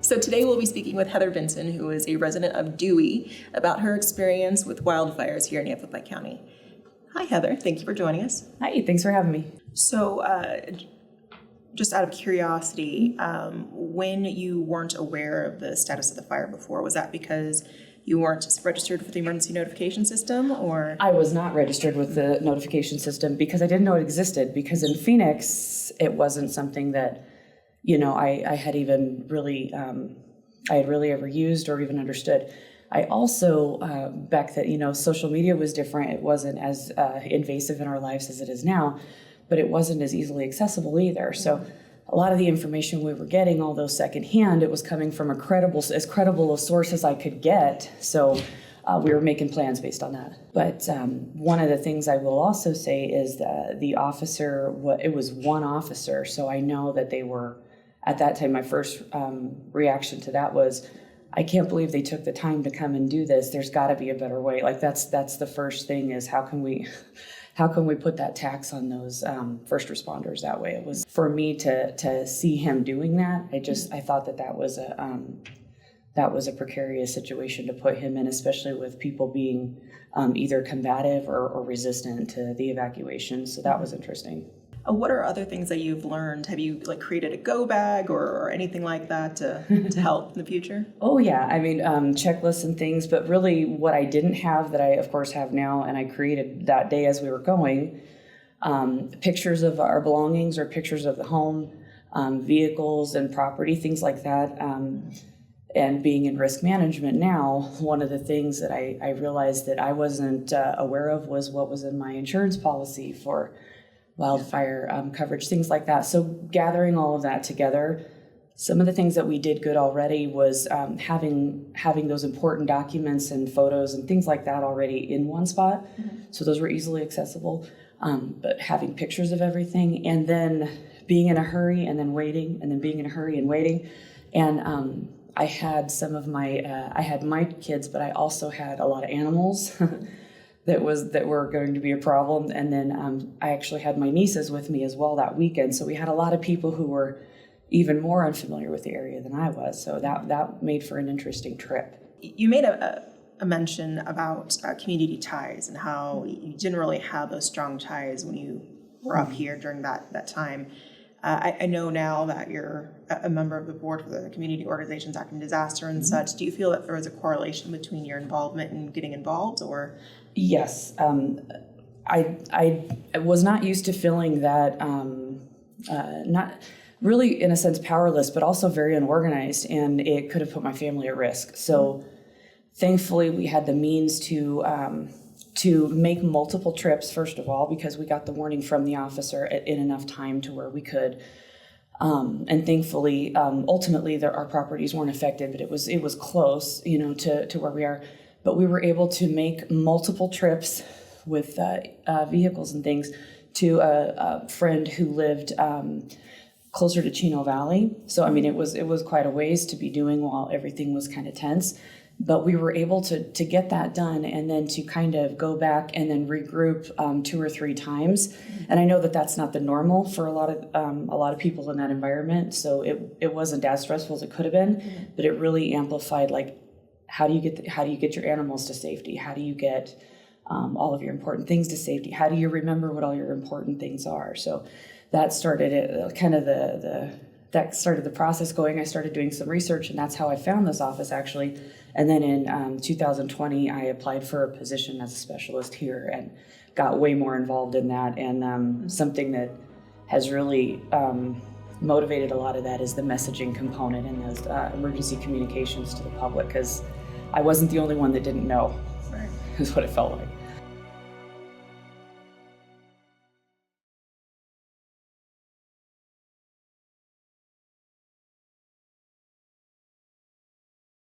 So today we'll be speaking with Heather Vinson, who is a resident of Dewey, about her experience with wildfires here in Yavapai County. Hi, Heather. Thank you for joining us. Hi, thanks for having me. So just out of curiosity, when you weren't aware of the status of the fire before, was that because you weren't registered with the emergency notification system, or? I was not registered with the notification system because I didn't know it existed, because in Phoenix, it wasn't something that, I had even really, I had really ever used or even understood. I also, back then, social media was different. It wasn't as invasive in our lives as it is now, but it wasn't as easily accessible either. So a lot of the information we were getting, although secondhand, it was coming from as credible a source as I could get. So we were making plans based on that. But one of the things I will also say is that the officer, it was one officer, so I know that they were, at that time, my first reaction to that was, I can't believe they took the time to come and do this. There's got to be a better way. Like that's the first thing, is how can we put that tax on those first responders that way? It was, for me to see him doing that, I thought that was a precarious situation to put him in, especially with people being either combative or resistant to the evacuation. So that was interesting. What are other things that you've learned? Have you created a go bag or anything like that to help in the future? Oh yeah, I mean, checklists and things, but really what I didn't have that I of course have now, and I created that day as we were going, pictures of our belongings or pictures of the home, vehicles and property, things like that. And being in risk management now, one of the things that I realized that I wasn't aware of was what was in my insurance policy for wildfire coverage, things like that. So gathering all of that together, some of the things that we did good already was having those important documents and photos and things like that already in one spot. Mm-hmm. So those were easily accessible, but having pictures of everything, and then being in a hurry and then waiting, and then being in a hurry and waiting. And I had I had my kids, but I also had a lot of animals that were going to be a problem. And then I actually had my nieces with me as well that weekend. So we had a lot of people who were even more unfamiliar with the area than I was. So that made for an interesting trip. You made a mention about community ties and how you didn't really have those strong ties when you were up here during that time. I know now that you're a member of the board for the Community Organizations Act in Disaster and such. Do you feel that there was a correlation between your involvement and getting involved, or? Yes. I was not used to feeling that, not really in a sense powerless, but also very unorganized, and it could have put my family at risk. So thankfully we had the means to make multiple trips, first of all, because we got the warning from the officer in enough time to where we could. And thankfully, ultimately, our properties weren't affected, but it was close, to where we are. But we were able to make multiple trips with vehicles and things to a friend who lived closer to Chino Valley. So, I mean, it was quite a ways to be doing while everything was kind of tense. But we were able to get that done, and then to kind of go back and then regroup 2 or 3 times. And I know that that's not the normal for a lot of people in that environment. So it wasn't as stressful as it could have been, but it really amplified, how do you get your animals to safety? How do you get all of your important things to safety? How do you remember what all your important things are? So that started that started the process going. I started doing some research, and that's how I found this office, actually. And then in 2020, I applied for a position as a specialist here and got way more involved in that. And something that has really motivated a lot of that is the messaging component and those emergency communications to the public, because I wasn't the only one that didn't know, is what it felt like.